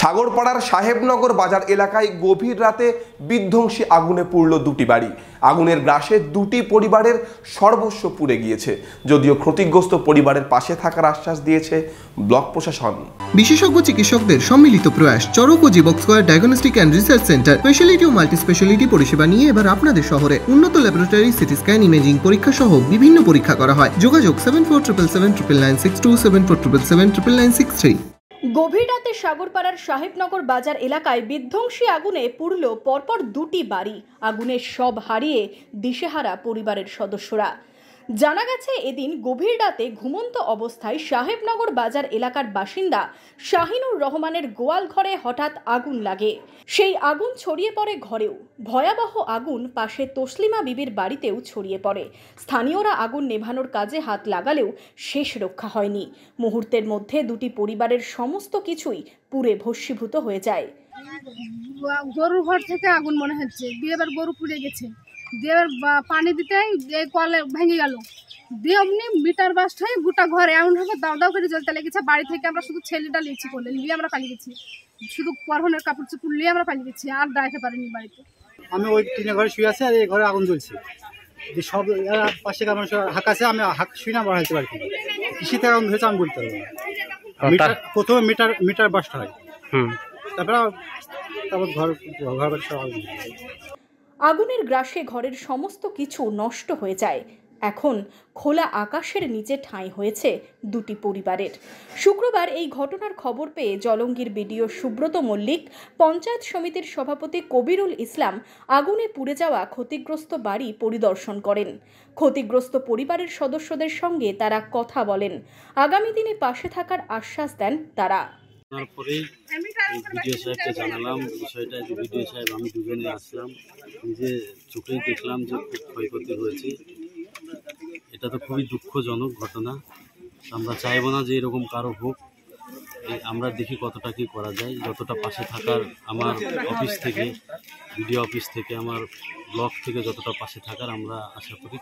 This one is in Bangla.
সাগরপাড়ার সাহেবনগর বাজার এলাকায় গভীর রাতে বিধ্বংসী আগুনে পুড়ল দুটি বাড়ি। আগুনের গ্রাসে দুটি পরিবারের সর্বস্ব পুড়ে গিয়েছে। যদিও ক্ষতিগ্রস্ত পরিবারের পাশে থাকার আশ্বাস দিয়েছে ব্লক প্রশাসন। বিশেষজ্ঞ চিকিৎসকদের সম্মিলিত প্রয়াস, চরক ও Jivak Square Diagnostic and Research Centre speciality ও মাল্টি স্পেশালিটি পরিষেবা নিয়ে এবার আপনাদের শহরে উন্নত ল্যাবরেটরি, সিটি স্ক্যান, ইমেজিং পরীক্ষা সহ বিভিন্ন পরীক্ষা করা হয়। যোগাযোগ 7477799962, 7477799963। গভীর রাতে সাগরপাড়ার সাহেবনগর বাজার এলাকায় বিধ্বংসী আগুনে পুড়ল পরপর দুটি বাড়ি। আগুনের সব হারিয়ে দিশেহারা পরিবারের সদস্যরা। জানা গেছে, এদিন গভীর রাতে ঘুমন্ত অবস্থায় সাহেবনগর বাজার এলাকার বাসিন্দা শাহিনুর রহমানের গোয়াল ঘরে হঠাৎ আগুন লাগে। সেই আগুন ছড়িয়ে পড়ে ঘরেও। ভয়াবহ আগুন পাশে তসলিমা বিবির বাড়িতেও ছড়িয়ে পড়ে। স্থানীয়রা আগুন নেভানোর কাজে হাত লাগালেও শেষ রক্ষা হয়নি। মুহূর্তের মধ্যে দুটি পরিবারের সমস্ত কিছুই পুড়ে ভস্মীভূত হয়ে যায়। গরুর ঘর থেকে আগুন মনে হচ্ছে, দিয়ে এবার গরু পুড়ে গেছে, দিয়ে পানি দিতে কলে ভেঙে গেল, দিয়ে অমনি মিটার বাস্ট হয়ে গোটা ঘরে এমন ভাবে দাও দাও করে জ্বলতে লেগেছে। বাড়ি থেকে আমরা শুধু ছেলেটা লিয়েছি, করলে নিয়ে আমরা পালিয়ে গেছি, শুধু পরনের কাপড় চোপড় নিয়ে আমরা পালিয়ে গেছি, আর ডাইতে পারিনি বাড়িতে। আমি ওই টিনের ঘরে শুয়ে আছি, আর এই ঘরে আগুন জ্বলছে। যে সব পাশে মানুষ হাঁকাছে, আমি শুই না বাড়াইতে পারি। কৃষিতে আগুন হয়েছে আমি বলতে পারবো না। প্রথমে মিটার বাস্ট হয়, তারপর ঘর বাড়ি সব আগুন। আগুনের গ্রাসে ঘরের সমস্ত কিছু নষ্ট হয়ে যায়। এখন খোলা আকাশের নিচে ঠাঁই হয়েছে দুটি পরিবারের। শুক্রবার এই ঘটনার খবর পেয়ে জলঙ্গির বিডিও সুব্রত মল্লিক, পঞ্চায়েত সমিতির সভাপতি কবিরুল ইসলাম আগুনে পুড়ে যাওয়া ক্ষতিগ্রস্ত বাড়ি পরিদর্শন করেন। ক্ষতিগ্রস্ত পরিবারের সদস্যদের সঙ্গে তারা কথা বলেন। আগামী দিনে পাশে থাকার আশ্বাস দেন তারা। তারপরেই বিডিও সাহেবকে জানালাম বিষয়টা। বিডিও সাহেব আমি দুজনে আসলাম, নিজে চোখেই দেখলাম যে খুব ক্ষয়ক্ষতি হয়েছে। এটা তো খুবই দুঃখজনক ঘটনা। আমরা চাইবো না যে এরকম কারো হোক। আমরা দেখি কতটা কি করা যায়, যতটা পাশে থাকার আমার অফিস থেকে, বিডিও অফিস থেকে, আমার ব্লক থেকে যতটা পাশে থাকার আমরা আশা করি।